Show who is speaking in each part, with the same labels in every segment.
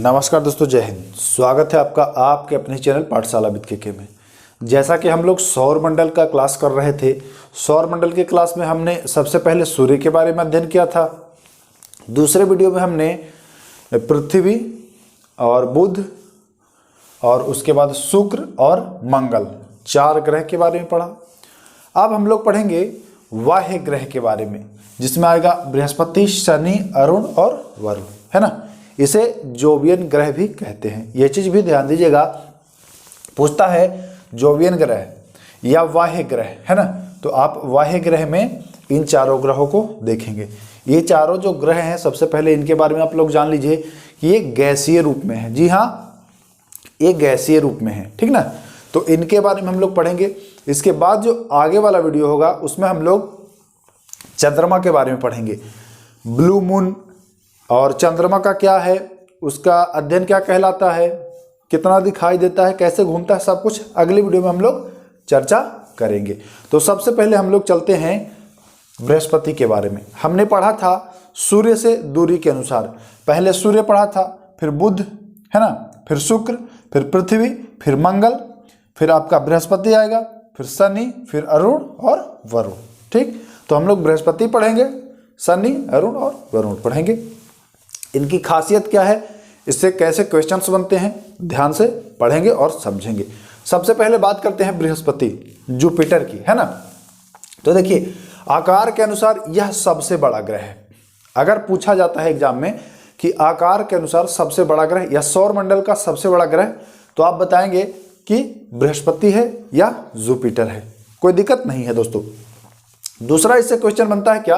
Speaker 1: नमस्कार दोस्तों, जय हिंद। स्वागत है आपका आपके अपने चैनल पाठशाला विद के में। जैसा कि हम लोग सौर मंडल का क्लास कर रहे थे, सौर मंडल के क्लास में हमने सबसे पहले सूर्य के बारे में अध्ययन किया था। दूसरे वीडियो में हमने पृथ्वी और बुध और उसके बाद शुक्र और मंगल, 4 ग्रह के बारे में पढ़ा। अब हम लोग पढ़ेंगे बाह्य ग्रह के बारे में, जिसमें आएगा बृहस्पति, शनि, अरुण और वरुण, है ना। इसे जोवियन ग्रह भी कहते हैं। यह चीज भी ध्यान दीजिएगा, पूछता है जोवियन ग्रह या बाह्य ग्रह, है ना। तो आप बाह्य ग्रह में इन 4 ग्रहों को देखेंगे। ये 4 जो ग्रह हैं, सबसे पहले इनके बारे में आप लोग जान लीजिए कि ये गैसीय रूप में है। जी हाँ, ये गैसीय रूप में है, ठीक ना। तो इनके बारे में हम लोग पढ़ेंगे। इसके बाद जो आगे वाला वीडियो होगा उसमें हम लोग चंद्रमा के बारे में पढ़ेंगे। ब्लू मून और चंद्रमा का क्या है, उसका अध्ययन क्या कहलाता है, कितना दिखाई देता है, कैसे घूमता है, सब कुछ अगली वीडियो में हम लोग चर्चा करेंगे। तो सबसे पहले हम लोग चलते हैं बृहस्पति के बारे में। हमने पढ़ा था सूर्य से दूरी के अनुसार। पहले सूर्य पढ़ा था, फिर बुध, है ना, फिर शुक्र, फिर पृथ्वी, फिर मंगल, फिर आपका बृहस्पति आएगा, फिर शनि, फिर अरुण और वरुण। ठीक, तो हम लोग बृहस्पति पढ़ेंगे, शनि, अरुण और वरुण पढ़ेंगे। इनकी खासियत क्या है, इससे कैसे क्वेश्चंस बनते हैं, ध्यान से पढ़ेंगे और समझेंगे। सबसे पहले बात करते हैं बृहस्पति, जुपिटर की, है ना। तो देखिए, आकार के अनुसार यह सबसे बड़ा ग्रह है। अगर पूछा जाता है एग्जाम में कि आकार के अनुसार सबसे बड़ा ग्रह या सौर मंडल का सबसे बड़ा ग्रह, तो आप बताएंगे कि बृहस्पति है या जुपिटर है। कोई दिक्कत नहीं है दोस्तों। दूसरा इससे क्वेश्चन बनता है क्या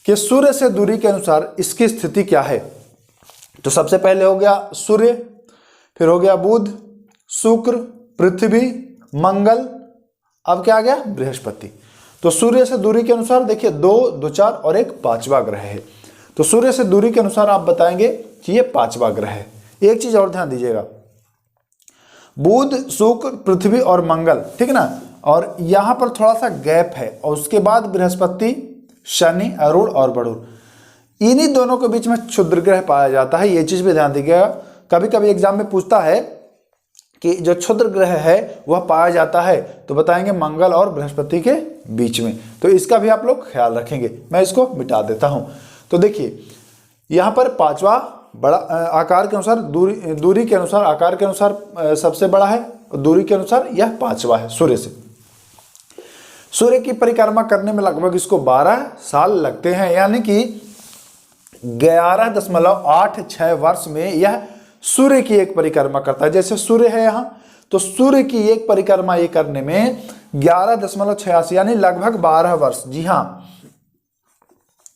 Speaker 1: कि सूर्य से दूरी के अनुसार इसकी स्थिति क्या है। तो सबसे पहले हो गया सूर्य, फिर हो गया बुध, शुक्र, पृथ्वी, मंगल, अब क्या आ गया, बृहस्पति। तो सूर्य से दूरी के अनुसार देखिए 2, 2, 4 और एक 5वां ग्रह है। तो सूर्य से दूरी के अनुसार आप बताएंगे कि ये 5वां ग्रह है। एक चीज और ध्यान दीजिएगा, बुध, शुक्र, पृथ्वी और मंगल, ठीक ना, और यहां पर थोड़ा सा गैप है, और उसके बाद बृहस्पति, शनि, अरुण और वरुण, इन्हीं दोनों के बीच में क्षुद्र ग्रह पाया जाता है। ये चीज भी ध्यान दीजिएगा। कभी कभी एग्जाम में पूछता है कि जो क्षुद्र ग्रह है वह पाया जाता है, तो बताएंगे मंगल और बृहस्पति के बीच में। तो इसका भी आप लोग ख्याल रखेंगे। मैं इसको मिटा देता हूं। तो देखिए, यहां पर 5वां बड़ा आकार के अनुसार, दूरी के अनुसार, आकार के अनुसार सबसे बड़ा है, और दूरी के अनुसार यह 5वां है सूर्य से। सूर्य की परिक्रमा करने में लगभग इसको 12 साल लगते हैं, यानी कि 11.86 वर्ष में यह सूर्य की एक परिक्रमा करता है। जैसे सूर्य है यहाँ, तो सूर्य की एक परिक्रमा ये करने में 11.86 यानी लगभग 12 वर्ष, जी हाँ,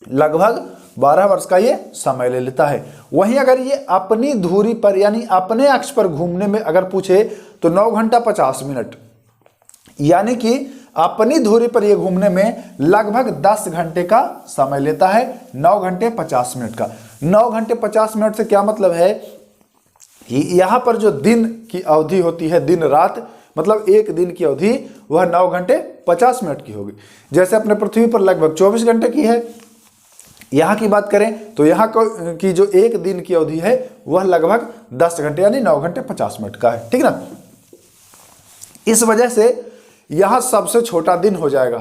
Speaker 1: लगभग 12 वर्ष का ये समय ले लेता है। वहीं अगर ये अपनी धुरी पर यानी अपने अक्ष पर घूमने में अगर पूछे तो 9 घंटा 50 मिनट, यानी कि अपनी धुरी पर यह घूमने में लगभग 10 घंटे का समय लेता है। 9 घंटे 50 मिनट का। 9 घंटे 50 मिनट से क्या मतलब है कि यहां पर जो दिन की अवधि होती है, दिन रात, मतलब एक दिन की अवधि, वह 9 घंटे 50 मिनट की होगी। जैसे अपने पृथ्वी पर लगभग 24 घंटे की है। यहां की बात करें तो यहां की जो एक दिन की अवधि है वह लगभग 10 घंटे यानी 9 घंटे 50 मिनट का है, ठीक ना। इस वजह से यहां सबसे छोटा दिन हो जाएगा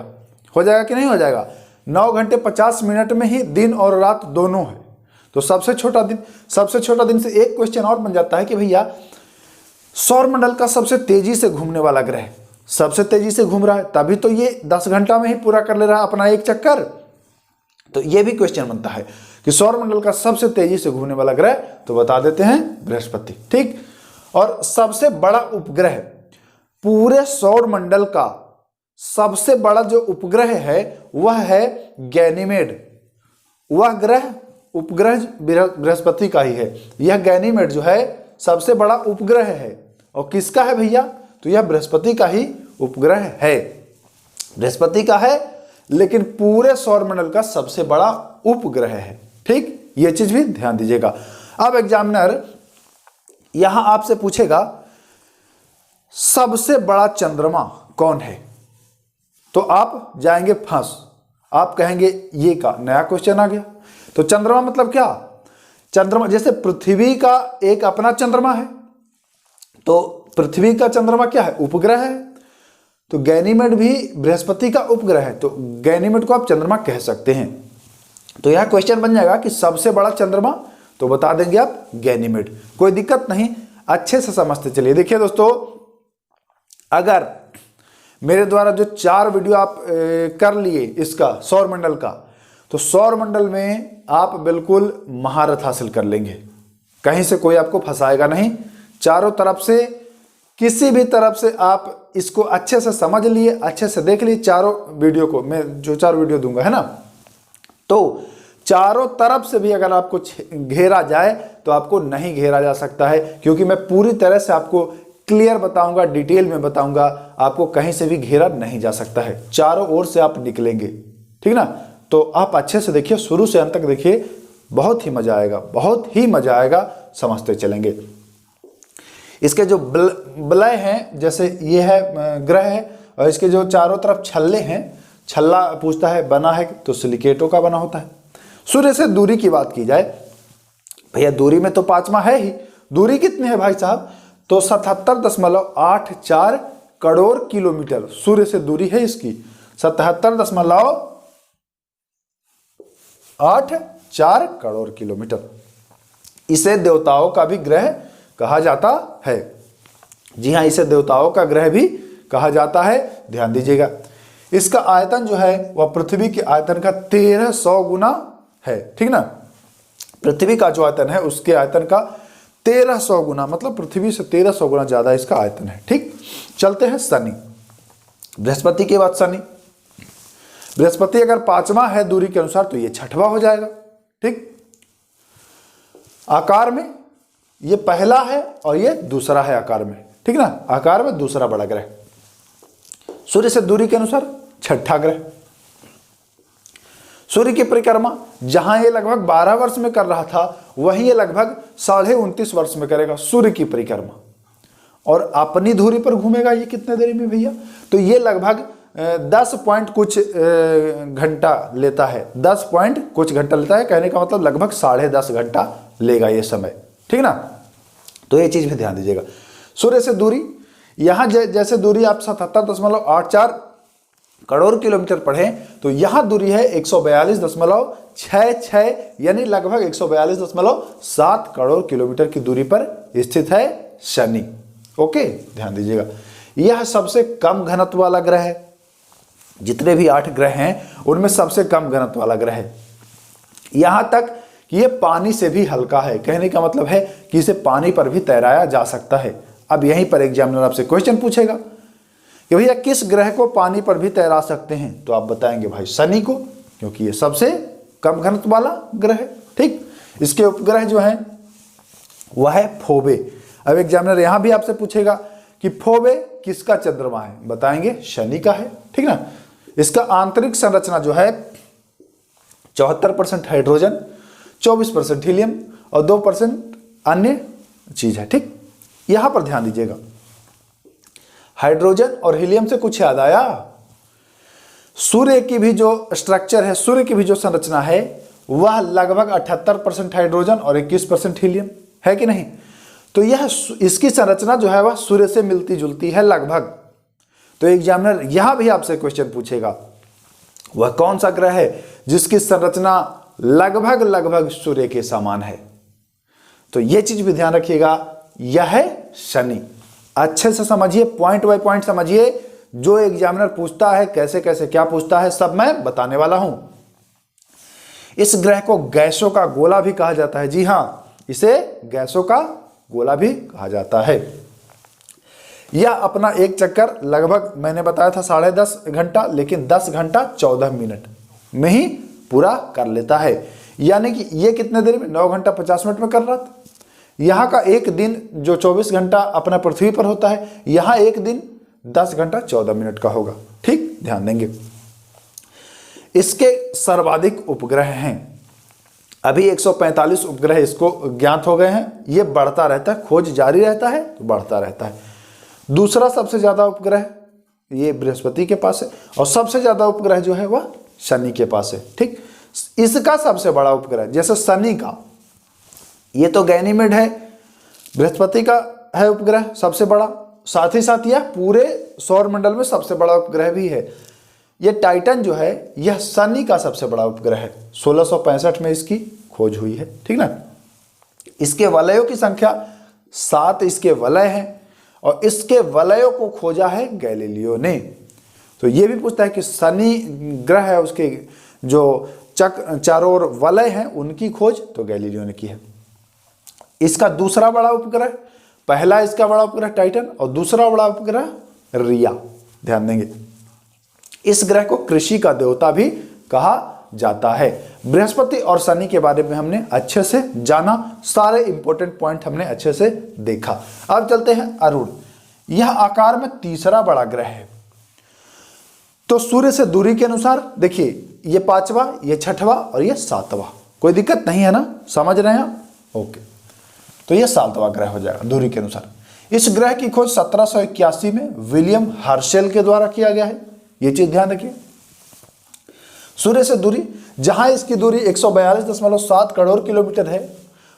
Speaker 1: कि नहीं हो जाएगा। 9 घंटे 50 मिनट में ही दिन और रात दोनों है। तो सबसे छोटा दिन से एक क्वेश्चन और बन जाता है कि भैया सौर मंडल का सबसे तेजी से घूमने वाला ग्रह, सबसे तेजी से घूम रहा है, तभी तो ये 10 घंटा में ही पूरा कर ले रहा है अपना एक चक्कर। तो ये भी क्वेश्चन बनता है कि सौर मंडल का सबसे तेजी से घूमने वाला ग्रह, तो बता देते हैं बृहस्पति, ठीक। और सबसे बड़ा उपग्रह, पूरे सौर मंडल का सबसे बड़ा जो उपग्रह है वह है गैनीमेड। वह ग्रह उपग्रह बृहस्पति का ही है। यह गैनीमेड जो है सबसे बड़ा उपग्रह है। और किसका है भैया, तो यह बृहस्पति का ही उपग्रह है, बृहस्पति का है, लेकिन पूरे सौर मंडल का सबसे बड़ा उपग्रह है, ठीक। यह चीज भी ध्यान दीजिएगा। अब एग्जामिनर यहां आपसे पूछेगा सबसे बड़ा चंद्रमा कौन है, तो आप जाएंगे फंस, आप कहेंगे ये का नया क्वेश्चन आ गया। तो चंद्रमा मतलब क्या, चंद्रमा, जैसे पृथ्वी का एक अपना चंद्रमा है, तो पृथ्वी का चंद्रमा क्या है? उपग्रह है। तो गैनीमेड भी बृहस्पति का उपग्रह है, तो गैनीमेड को आप चंद्रमा कह सकते हैं। तो यह क्वेश्चन बन जाएगा कि सबसे बड़ा चंद्रमा, तो बता देंगे आप गैनीमेड। कोई दिक्कत नहीं, अच्छे से समझते चलिए। देखिए दोस्तों, अगर मेरे द्वारा जो 4 वीडियो आप कर लिए इसका सौरमंडल का, तो सौरमंडल में आप बिल्कुल महारत हासिल कर लेंगे, कहीं से कोई आपको फंसाएगा नहीं। चारों तरफ से, किसी भी तरफ से आप इसको अच्छे से समझ लिए, अच्छे से देख लिए चारों वीडियो को। मैं जो 4 वीडियो दूंगा है ना, तो चारों तरफ से भी अगर आपको घेरा जाए तो आपको नहीं घेरा जा सकता है, क्योंकि मैं पूरी तरह से आपको क्लियर बताऊंगा, डिटेल में बताऊंगा, आपको कहीं से भी घेरा नहीं जा सकता है। चारों ओर से आप निकलेंगे, ठीक ना। तो आप अच्छे से देखिए, शुरू से अंत तक देखिए, बहुत ही मजा आएगा, बहुत ही मजा आएगा, समझते चलेंगे। इसके जो वलय हैं, जैसे ये है ग्रह है, और इसके जो चारों तरफ छल्ले हैं, छल्ला पूछता है बना है, तो सिलिकेटों का बना होता है। सूर्य से दूरी की बात की जाए, भैया दूरी में तो 5वां है ही। दूरी कितनी है भाई साहब? तो 77.84 करोड़ किलोमीटर सूर्य से दूरी है इसकी, 77.84 करोड़ किलोमीटर। इसे देवताओं का भी ग्रह कहा जाता है। जी हाँ, इसे देवताओं का ग्रह भी कहा जाता है, ध्यान दीजिएगा। इसका आयतन जो है वह पृथ्वी के आयतन का 1300 गुना है, ठीक ना। पृथ्वी का जो आयतन है उसके आयतन का 1300 गुना, मतलब पृथ्वी से 1300 गुना ज्यादा इसका आयतन है, ठीक। चलते हैं शनि, बृहस्पति के बाद शनि। बृहस्पति अगर 5वां है दूरी के अनुसार, तो ये 6वां हो जाएगा, ठीक। आकार में ये पहला है और ये दूसरा है आकार में, ठीक ना। आकार में दूसरा बड़ा ग्रह। सूर्य से दूरी के अनुसार 6ठा ग्रह। सूर्य की परिक्रमा जहां ये लगभग 12 वर्ष में कर रहा था, वहीं ये लगभग 29.5 वर्ष में करेगा सूर्य की परिक्रमा। और अपनी धुरी पर घूमेगा ये कितने देरी में भैया? तो ये लगभग 10 पॉइंट कुछ घंटा लेता है, 10 पॉइंट कुछ घंटा लेता है, कहने का मतलब लगभग 10.5 घंटा लेगा ये समय, ठीक ना। तो ये चीज भी ध्यान दीजिएगा। सूर्य से दूरी, यहां जैसे दूरी आप 77.84 करोड़ किलोमीटर पढ़े, तो यहां दूरी है 142.66, यानी लगभग 142.7 करोड़ किलोमीटर की दूरी पर स्थित है शनि। ओके, ध्यान दीजिएगा। यह सबसे कम घनत्व वाला ग्रह है। जितने भी 8 ग्रह हैं उनमें सबसे कम घनत्व वाला ग्रह है। यहां तक कि ये पानी से भी हल्का है, कहने का मतलब है कि इसे पानी पर भी तैराया जा सकता है। अब यहीं पर एग्जामिनर आपसे क्वेश्चन पूछेगा कि भैया किस ग्रह को पानी पर भी तैरा सकते हैं, तो आप बताएंगे भाई शनि को, क्योंकि ये सबसे कम घनत्व वाला ग्रह है, ठीक। इसके उपग्रह जो हैं वह है फोबे। अब एग्जामिनर यहां भी आपसे पूछेगा कि फोबे किसका चंद्रमा है, बताएंगे शनि का है, ठीक ना। इसका आंतरिक संरचना जो है 74% हाइड्रोजन, 24% हीलियम और 2% अन्य चीज है, ठीक। यहां पर ध्यान दीजिएगा। हाइड्रोजन और हीलियम से कुछ याद आया? सूर्य की भी जो स्ट्रक्चर है, सूर्य की भी जो संरचना है, वह लगभग 78% हाइड्रोजन और 21% हीलियम है कि नहीं। तो यह इसकी संरचना जो है वह सूर्य से मिलती जुलती है लगभग। तो एग्जामिनर यहां भी आपसे क्वेश्चन पूछेगा, वह कौन सा ग्रह है जिसकी संरचना लगभग सूर्य के समान है। तो यह चीज भी ध्यान रखिएगा, यह है शनि। अच्छे से समझिए, पॉइंट बाय पॉइंट समझिए। जो एग्जामिनर पूछता है, कैसे कैसे क्या पूछता है, सब मैं बताने वाला हूं। इस ग्रह को गैसों का गोला भी कहा जाता है। जी हां, इसे गैसों का गोला भी कहा जाता है। यह अपना एक चक्कर लगभग मैंने बताया था 10.5 घंटा, लेकिन 10 घंटा 14 मिनट में ही पूरा कर लेता है। यानी कि ये कितने देर में? 9 घंटा 50 मिनट में कर रहा था। यहाँ का एक दिन जो 24 घंटा अपना पृथ्वी पर होता है, यहाँ एक दिन 10 घंटा 14 मिनट का होगा, ठीक। ध्यान देंगे। इसके सर्वाधिक उपग्रह हैं। अभी 145 उपग्रह इसको ज्ञात हो गए हैं। ये बढ़ता रहता है, खोज जारी रहता है तो बढ़ता रहता है। दूसरा सबसे ज्यादा उपग्रह ये बृहस्पति के पास है, और सबसे ज्यादा उपग्रह जो है वह शनि के पास है, ठीक। इसका सबसे बड़ा उपग्रह, जैसे शनि का ये तो गैनीमेड है, बृहस्पति का है उपग्रह सबसे बड़ा, साथ ही साथ यह पूरे सौर मंडल में सबसे बड़ा उपग्रह भी है। ये टाइटन जो है यह शनि का सबसे बड़ा उपग्रह है, 1665 में इसकी खोज हुई है, ठीक ना। इसके वलयों की संख्या 7 इसके वलय हैं और इसके वलयों को खोजा है गैलीलियो ने। तो ये भी पूछता है कि शनि ग्रह है उसके जो चारों ओर वलय हैं उनकी खोज तो गैलीलियो ने की है। इसका दूसरा बड़ा उपग्रह, पहला इसका बड़ा उपग्रह टाइटन और दूसरा बड़ा उपग्रह रिया, ध्यान देंगे। इस ग्रह को कृषि का देवता भी कहा जाता है। बृहस्पति और शनि के बारे में हमने अच्छे से जाना, सारे इंपॉर्टेंट पॉइंट हमने अच्छे से देखा। अब चलते हैं अरुण। यह आकार में तीसरा बड़ा ग्रह है। तो सूर्य से दूरी के अनुसार देखिए, ये 5वां, ये 6वां और ये 7वां, कोई दिक्कत नहीं है ना, समझ रहे हैं आप? ओके, तो ये 7वां ग्रह हो जाएगा दूरी के अनुसार। इस ग्रह की खोज 1781 में विलियम हर्शेल के द्वारा किया गया है, ये चीज ध्यान रखिए। सूर्य से दूरी, जहां इसकी दूरी 142.7 करोड़ किलोमीटर है,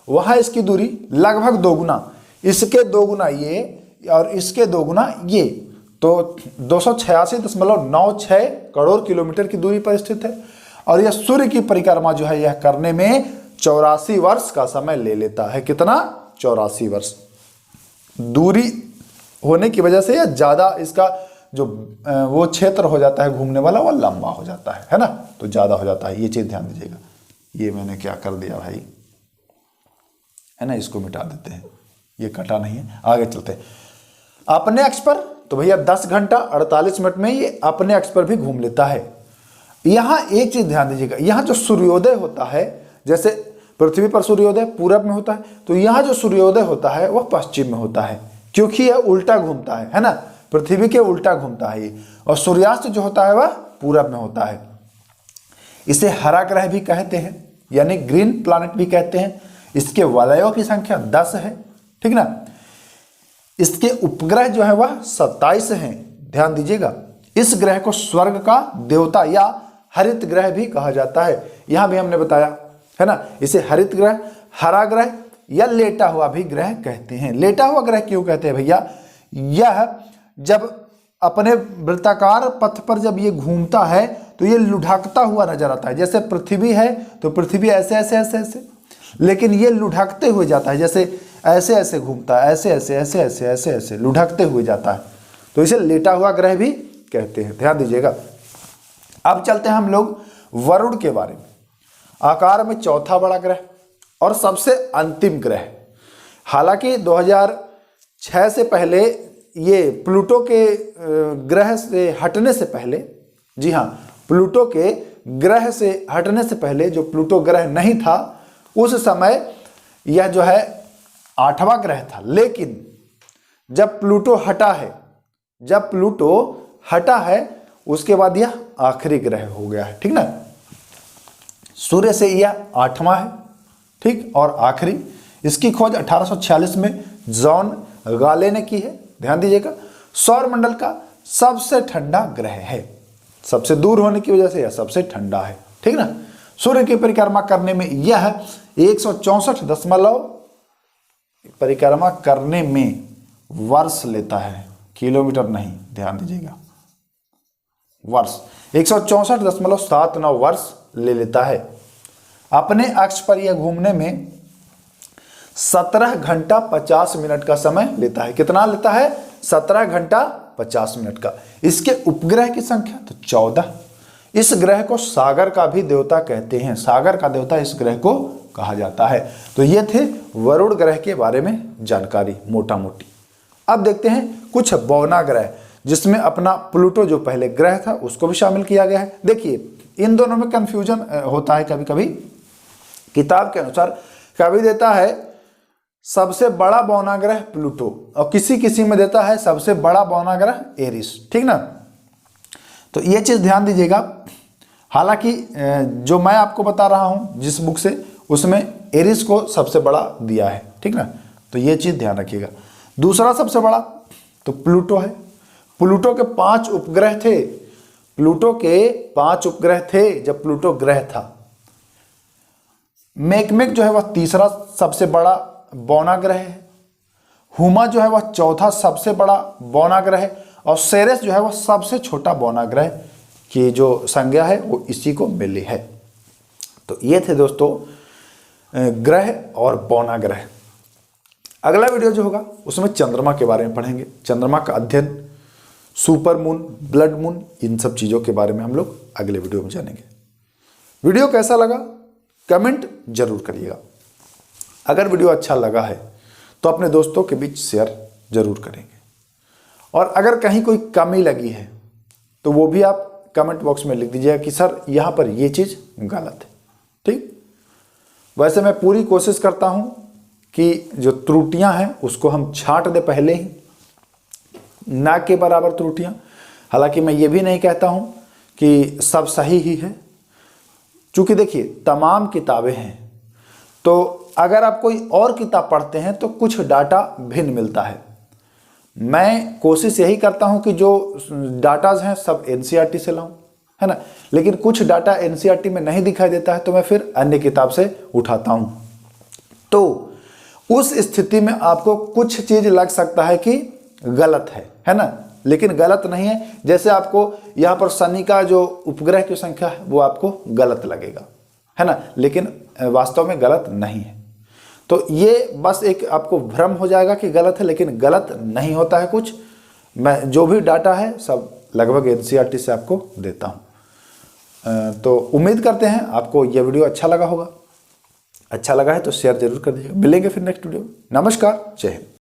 Speaker 1: वहां इसकी दूरी लगभग दोगुना, इसके दोगुना ये और इसके दोगुना ये, तो 286.96 करोड़ किलोमीटर की दूरी पर स्थित है। और यह सूर्य की परिक्रमा जो है यह करने में 84 वर्ष का समय ले लेता है। कितना? 84 वर्ष। दूरी होने की वजह से यह ज्यादा, इसका जो वो क्षेत्र हो जाता है घूमने वाला, वो लंबा हो जाता है ना, तो ज्यादा हो जाता है। ये चीज ध्यान दीजिएगा। ये मैंने क्या कर दिया भाई, है ना, इसको मिटा देते हैं, ये कटा नहीं है। आगे चलते हैं। अपने अक्ष पर तो भैया 10 घंटा 48 मिनट में ये अपने अक्ष पर भी घूम लेता है। यहां एक चीज ध्यान दीजिएगा, यहां जो सूर्योदय होता है, जैसे पृथ्वी पर सूर्योदय पूरब में होता है, तो यहां जो सूर्योदय होता है वह पश्चिम में होता है, क्योंकि यह उल्टा घूमता है ना, पृथ्वी के उल्टा घूमता है ये। और सूर्यास्त जो होता है वह पूरब में होता है। इसे हरा ग्रह भी कहते हैं, यानी ग्रीन प्लैनेट भी कहते हैं। इसके वलयों की संख्या 10 है, ठीक ना। इसके उपग्रह जो है वह 27 हैं, ध्यान दीजिएगा। इस ग्रह को स्वर्ग का देवता या हरित ग्रह भी कहा जाता है, यहां भी हमने बताया है ना। इसे हरित ग्रह, हरा ग्रह या लेटा हुआ भी ग्रह कहते हैं। लेटा हुआ ग्रह क्यों कहते हैं भैया? यह जब अपने वृत्ताकार पथ पर जब ये घूमता है तो ये लुढ़कता हुआ नजर आता है। जैसे पृथ्वी है तो पृथ्वी ऐसे ऐसे ऐसे ऐसे, लेकिन ये लुढ़कते हुए जाता है, जैसे ऐसे ऐसे घूमता है, ऐसे ऐसे ऐसे ऐसे ऐसे ऐसे लुढ़कते हुए जाता है, तो इसे लेटा हुआ ग्रह भी कहते हैं, ध्यान दीजिएगा। अब चलते हैं हम लोग वरुण के बारे में। आकार में चौथा बड़ा ग्रह और सबसे अंतिम ग्रह। हालांकि 2006 से पहले ये प्लूटो के ग्रह से हटने से पहले, जी हाँ, प्लूटो के ग्रह से हटने से पहले जो प्लूटो ग्रह नहीं था, उस समय यह जो है 8वां ग्रह था। लेकिन जब प्लूटो हटा है उसके बाद यह आखिरी ग्रह हो गया है, ठीक ना। सूर्य से यह 8वां है, ठीक, और आखिरी। इसकी खोज 1846 में जॉन गाले ने की है, ध्यान दीजिएगा। सौर मंडल का सबसे ठंडा ग्रह है, सबसे दूर होने की वजह से यह सबसे ठंडा है, ठीक ना। सूर्य की परिक्रमा करने में यह 164 परिक्रमा करने में वर्ष लेता है, किलोमीटर नहीं, ध्यान दीजिएगा, वर्ष। 164.79 वर्ष ले लेता है। अपने अक्ष पर यह घूमने में 17 घंटा 50 मिनट का समय लेता है। कितना लेता है? 17 घंटा 50 मिनट का। इसके उपग्रह की संख्या तो 14। इस ग्रह को सागर का भी देवता कहते हैं, सागर का देवता इस ग्रह को कहा जाता है। तो ये थे वरुण ग्रह के बारे में जानकारी मोटा मोटी। अब देखते हैं कुछ बौना ग्रह, जिसमें अपना प्लूटो जो पहले ग्रह था उसको भी शामिल किया गया है। देखिए, इन दोनों में कंफ्यूजन होता है कभी कभी। किताब के अनुसार कभी देता है सबसे बड़ा बौना ग्रह प्लूटो और किसी किसी में देता है सबसे बड़ा बौना ग्रह एरिस, ठीक ना। तो ये चीज ध्यान दीजिएगा। हालांकि जो मैं आपको बता रहा हूं जिस बुक से, उसमें एरिस को सबसे बड़ा दिया है, ठीक ना। तो ये चीज ध्यान रखिएगा। दूसरा सबसे बड़ा तो प्लूटो है। प्लूटो के 5 उपग्रह थे, प्लूटो के 5 उपग्रह थे जब प्लूटो ग्रह था। मेकमेक जो है वह तीसरा सबसे बड़ा बौना ग्रह है, हुमा जो है वह चौथा सबसे बड़ा बौना ग्रह है, और सेरेस जो है वह सबसे छोटा बौना ग्रह की जो संज्ञा है वो इसी को मिली है। तो ये थे दोस्तों ग्रह और बौना ग्रह। अगला वीडियो जो होगा उसमें चंद्रमा के बारे में पढ़ेंगे, चंद्रमा का अध्ययन, सुपर मून, ब्लड मून, इन सब चीज़ों के बारे में हम लोग अगले वीडियो में जानेंगे। वीडियो कैसा लगा कमेंट जरूर करिएगा। अगर वीडियो अच्छा लगा है तो अपने दोस्तों के बीच शेयर जरूर करेंगे, और अगर कहीं कोई कमी लगी है तो वो भी आप कमेंट बॉक्स में लिख दीजिएगा कि सर यहाँ पर ये चीज़ गलत है। ठीक, वैसे मैं पूरी कोशिश करता हूँ कि जो त्रुटियां हैं उसको हम छांट दें पहले ही, ना के बराबर त्रुटियां। हालांकि मैं ये भी नहीं कहता हूं कि सब सही ही है, चूंकि देखिए तमाम किताबें हैं, तो अगर आप कोई और किताब पढ़ते हैं तो कुछ डाटा भिन्न मिलता है। मैं कोशिश यही करता हूं कि जो डाटाज हैं सब एनसीईआरटी से लाऊं, है ना, लेकिन कुछ डाटा एनसीईआरटी में नहीं दिखाई देता है तो मैं फिर अन्य किताब से उठाता हूं। तो उस स्थिति में आपको कुछ चीज लग सकता है कि गलत है ना, लेकिन गलत नहीं है। जैसे आपको यहाँ पर शनि का जो उपग्रह की संख्या है वो आपको गलत लगेगा, है ना, लेकिन वास्तव में गलत नहीं है। तो ये बस एक आपको भ्रम हो जाएगा कि गलत है, लेकिन गलत नहीं होता है कुछ। मैं जो भी डाटा है सब लगभग एनसीईआरटी से आपको देता हूँ। तो उम्मीद करते हैं आपको यह वीडियो अच्छा लगा होगा। अच्छा लगा है तो शेयर जरूर कर दीजिएगा। मिलेंगे फिर नेक्स्ट वीडियो। नमस्कार, जय हिंद।